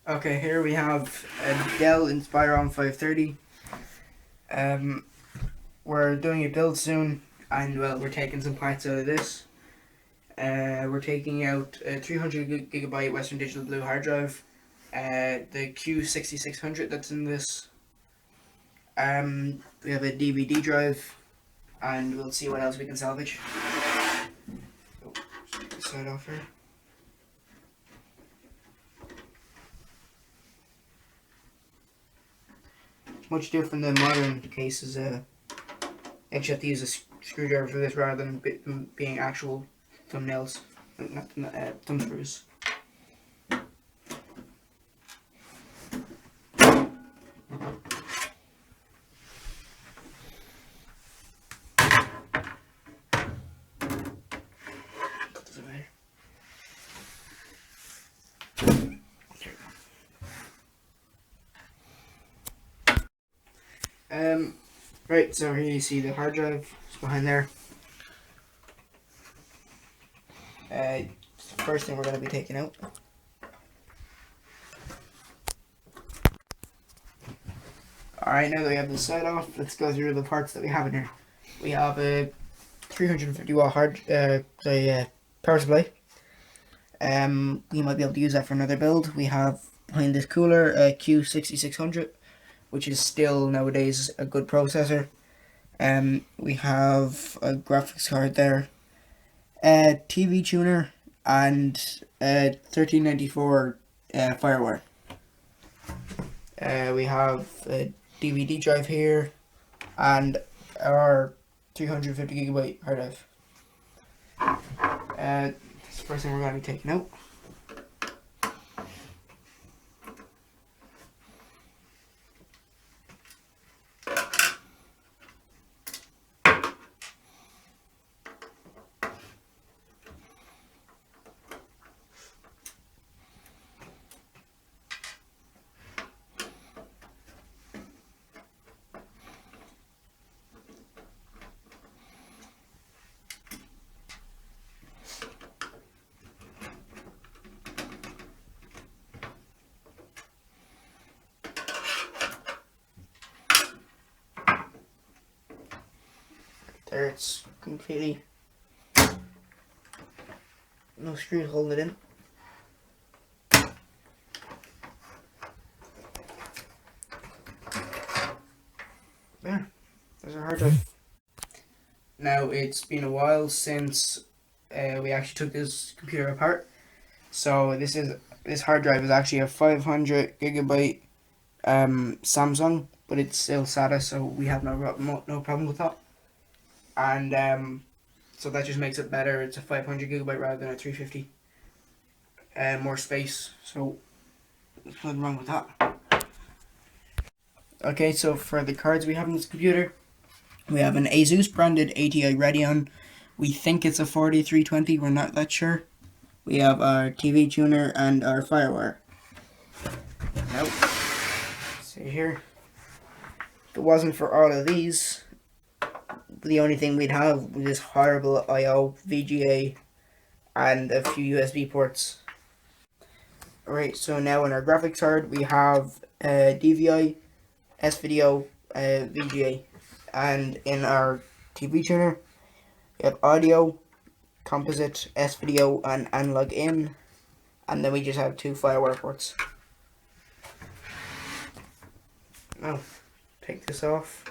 Okay, here we have a Dell Inspiron 530. We're doing a build soon, and well, we're taking some parts out of this. We're taking out a 300 gigabyte Western Digital Blue hard drive, the Q6600 that's in this. We have a DVD drive, and we'll see what else we can salvage. So, take this side off here. Much different than modern cases. You actually have to use a screwdriver for this rather than being actual thumbnails, not thumb screws. Put this away. Right, so here you see the hard drive. It's behind there. The first thing we're going to be taking out. Alright, now that we have this side off, let's go through the parts that we have in here. We have a 350 watt power supply. We might be able to use that for another build. We have behind this cooler a Q6600, which is still nowadays a good processor. We have a graphics card there, a TV tuner, and a 1394 Firewire. We have a DVD drive here, and our 350 gigabyte hard drive. That's the first thing we're going to be taking out. There, it's completely no screws holding it in. There's our hard drive. Now it's been a while since we actually took this computer apart. So this hard drive is actually a 500 gigabyte Samsung, but it's still SATA, so we have no problem with that. And so that just makes it better. It's a 500 gigabyte rather than a 350. More space, so there's nothing wrong with that. Okay, so for the cards we have in this computer, we have an Asus branded ATI Radeon. We think it's a 4320, we're not that sure. We have our TV tuner and our Firewire. Now, see here, if it wasn't for all of these, the only thing we'd have was this horrible I/O, VGA, and a few USB ports. Alright, so now in our graphics card we have DVI, S-Video, VGA, and in our TV tuner we have audio, composite, S-Video, and analog in, and then we just have two Firewire ports. Now, take this off.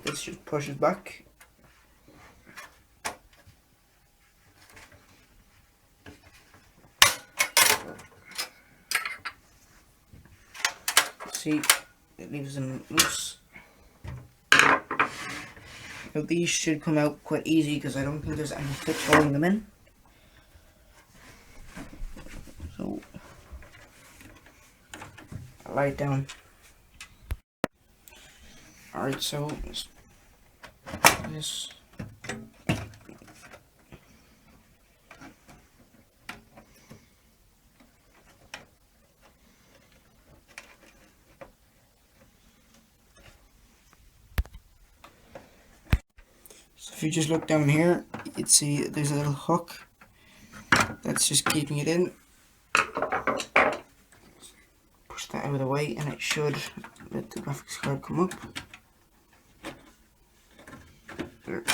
This just pushes back. See, it leaves them loose. Now these should come out quite easy because I don't think there's any clips holding them in. So, I'll lie it down. Alright, so this. if you just look down here, you'd see there's a little hook that's just keeping it in. Push that out of the way and it should let the graphics card come up. There.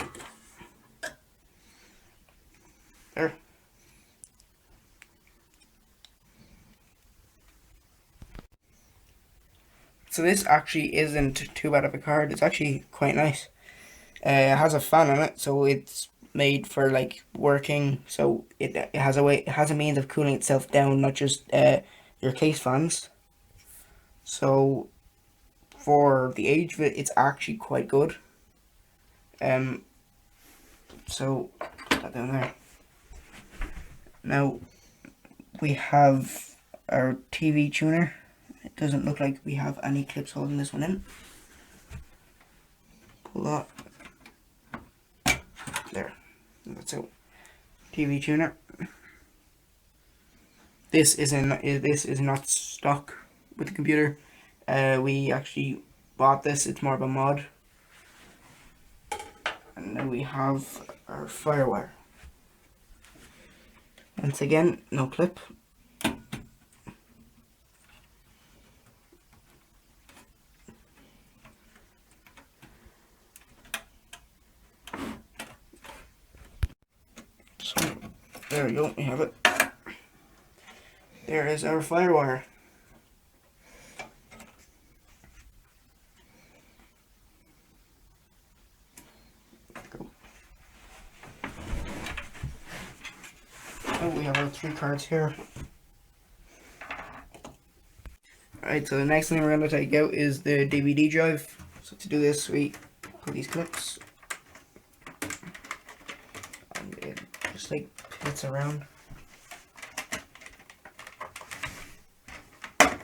There. So this actually isn't too bad of a card. It's actually quite nice. It has a fan on it, so it's made for like working. So it has a means of cooling itself down, not just your case fans. So for the age of it, it's actually quite good. So put that down there. Now we have our TV tuner. It doesn't look like we have any clips holding this one in. Pull that. There. That's it. TV tuner. This is not stock with the computer. We actually bought this. It's more of a mod. And then we have our firewire. Once again, no clip. So there we go, we have it. There is our firewire. Oh, we have our 3 cards here. Alright, so the next thing we're going to take out is the DVD drive. So to do this, we put these clips. And it just like pivots around. There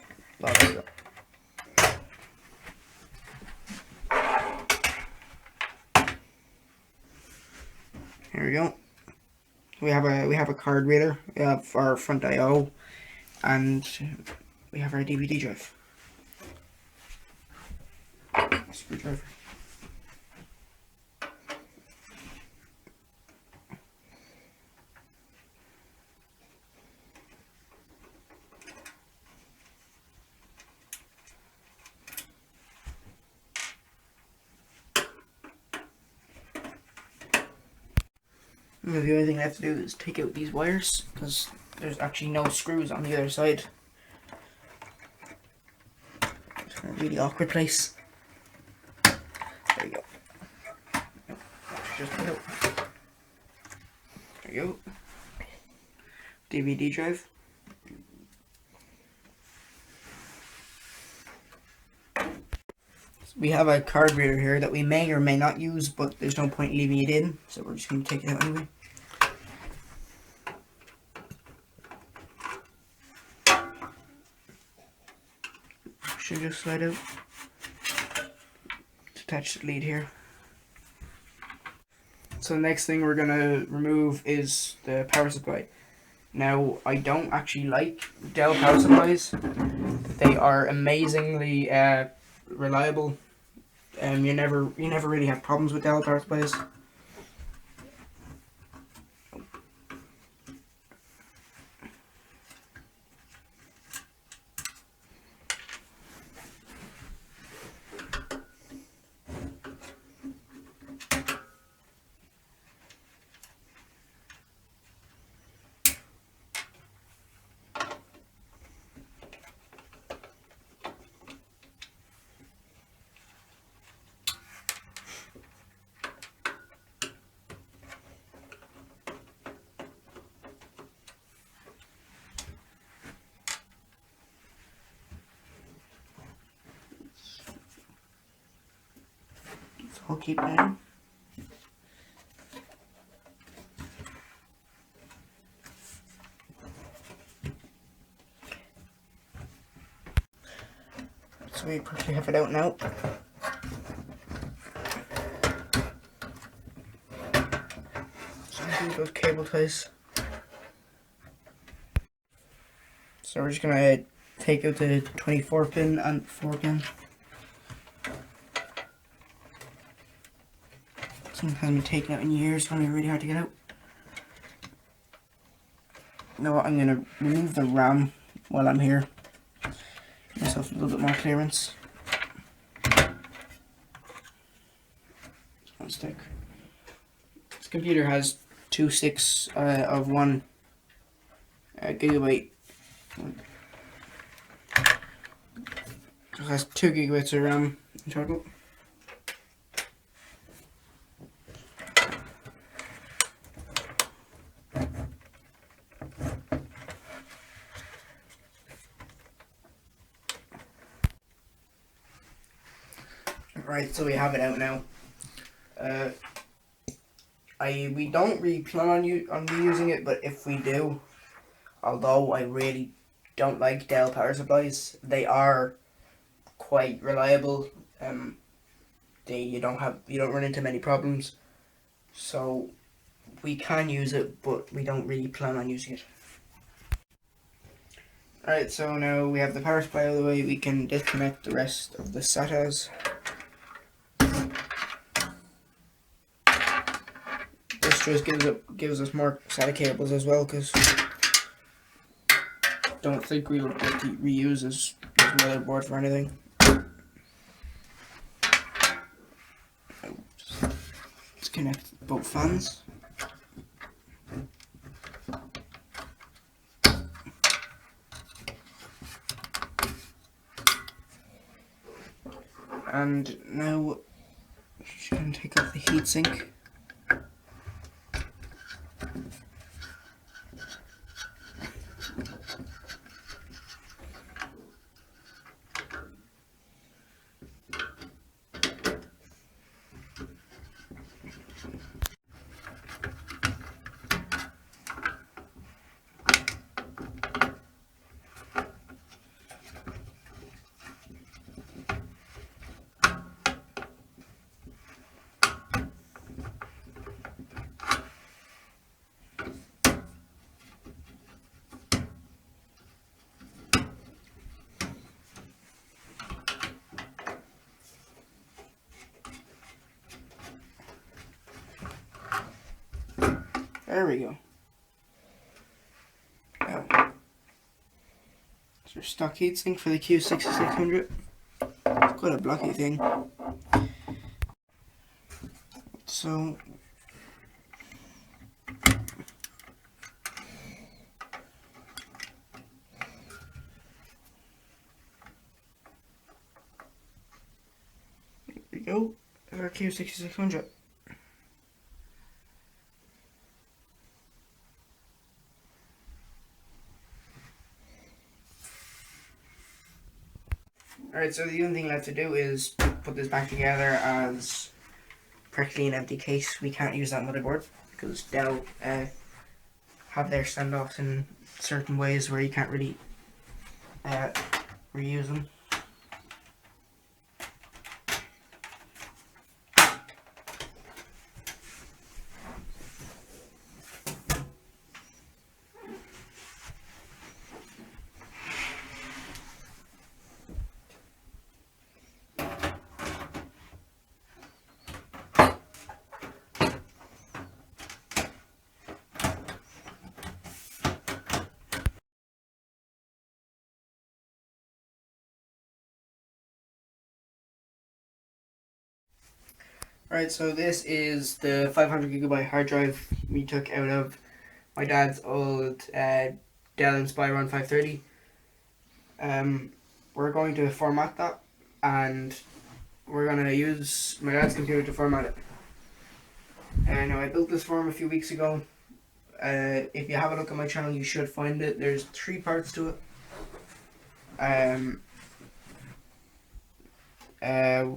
we go. Here we go. We have a card reader. We have our front I/O, and we have our DVD drive. Screwdriver. The only thing I have to do is take out these wires, because there's actually no screws on the other side. It's a really awkward place. There you go. Nope. Just put out. There you go. DVD drive. We have a card reader here that we may or may not use, but there's no point leaving it in, so we're just going to take it out anyway. Should just slide out. Attach the lead here. So the next thing we're going to remove is the power supply. Now, I don't actually like Dell power supplies. They are amazingly reliable. You never really have problems with Dell power supplies. So I'll keep it in. So we probably have it out now. So do those cable ties. So we're just gonna take out the 24 pin and 4 pin. Something hasn't been taken out in years, it's gonna be really hard to get out. You know what, I'm gonna remove the RAM while I'm here. Give myself a little bit more clearance. One stick. This computer has two sticks of 1 gigabyte. It has 2 gigabytes of RAM in total. Right, so we have it out now. We don't really plan on reusing it, but if we do, although I really don't like Dell power supplies, they are quite reliable. You don't run into many problems, so we can use it, but we don't really plan on using it. Alright, so now we have the power supply out of the way, we can disconnect the rest of the SATAs. This just gives us more SATA cables as well, because don't think we'll get to reuse this motherboard for anything. Let's connect both fans. And now just going to take off the heatsink. There we go. Now, it's your stock heatsink for the Q6600. It's quite a blocky thing. So, there we go. There's our Q6600. Alright, so the only thing left to do is put this back together as practically an empty case. We can't use that motherboard because Dell have their standoffs in certain ways where you can't really reuse them. Alright, so this is the 500 gigabyte hard drive we took out of my dad's old Dell Inspiron 530. We're going to format that, and we're going to use my dad's computer to format it. Now, I built this for him a few weeks ago. If you have a look at my channel, you should find it. There's 3 parts to it.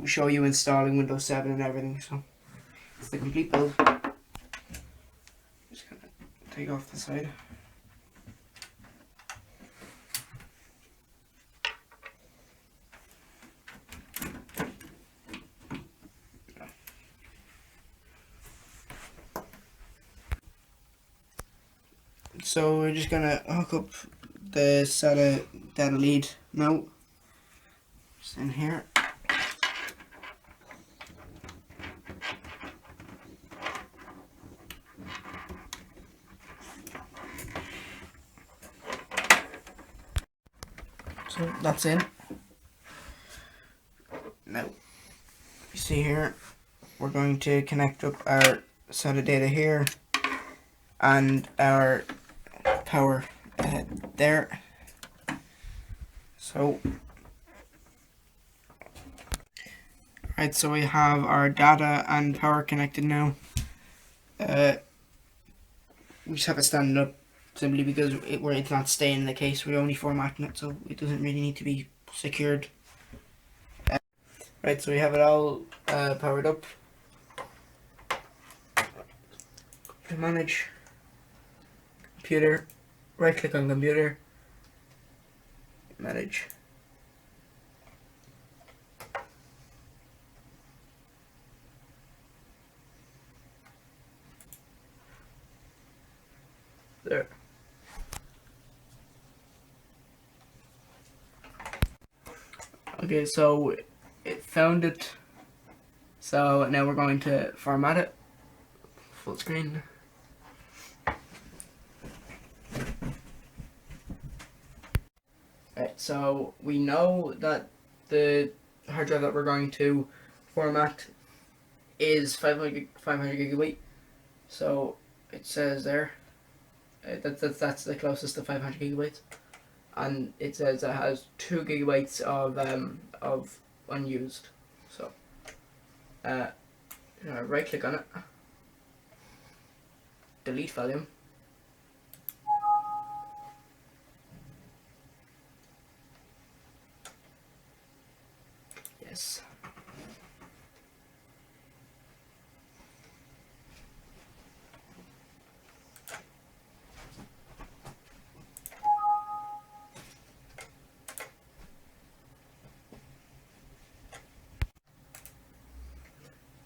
Show you installing Windows 7 and everything, so it's the complete build. Just gonna take off the side. So we're just gonna hook up the SATA data lead now, just in here. So that's in. Now, you see here, we're going to connect up our SATA data here and our power there. So, right, so we have our data and power connected now. We just have it standing up simply because it's not staying in the case. We're only formatting it, so it doesn't really need to be secured. Right, so we have it all powered up. Manage computer, right click on computer, manage. There. Okay, so it found it. So now we're going to format it. Full screen. Right, so we know that the hard drive that we're going to format is 500 gigabyte. So it says there that's the closest to 500 gigabytes, and it says it has 2 gigabytes of unused. So right click on it, delete volume. Yes.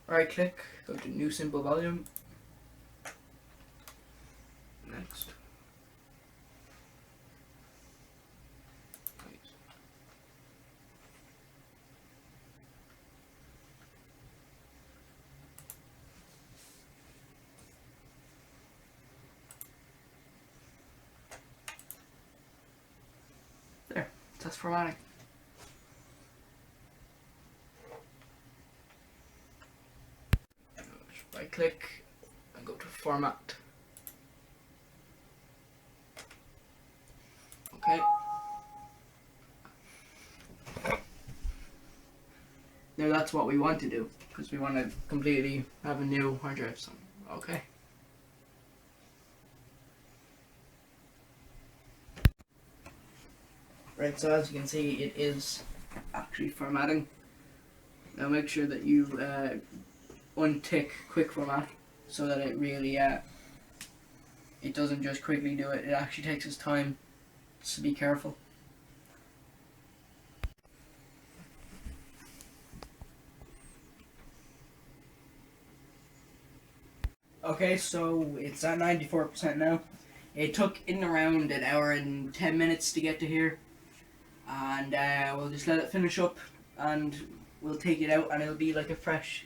Right click, go to new simple volume. Next. There, that's formatting. Right click and go to format. Okay. Now that's what we want to do, because we want to completely have a new hard drive. So, okay. Right, so as you can see, it is actually formatting. Now make sure that you untick quick format so that it really it doesn't just quickly do it. It actually takes its time, so be careful. Okay, so it's at 94% now. It took in around an hour and 10 minutes to get to here, and we'll just let it finish up and we'll take it out and it'll be like a fresh,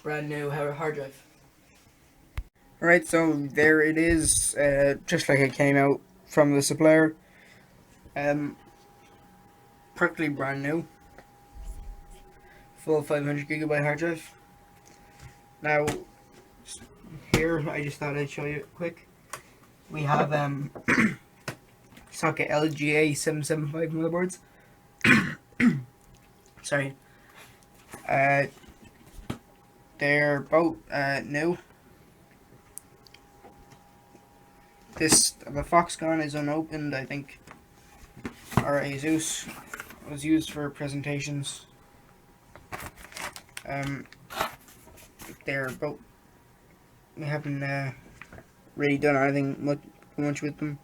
brand new hard drive. Alright, so there it is, just like it came out from the supplier. Practically brand new. Full 500 gigabyte hard drive. Now, here, I just thought I'd show you quick. We have socket LGA 775 motherboards. Sorry. They're both new. The Foxconn is unopened, I think. Our Asus was used for presentations. They're both. We haven't really done anything much with them.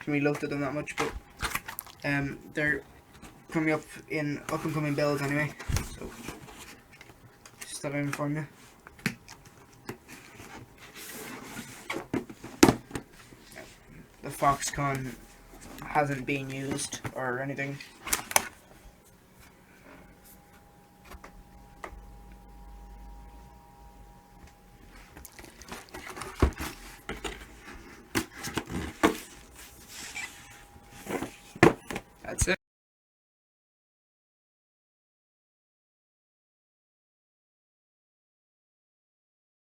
We looked at them that much, but they're coming up in up and coming builds anyway. So just thought I'd inform you. The Foxconn hasn't been used or anything.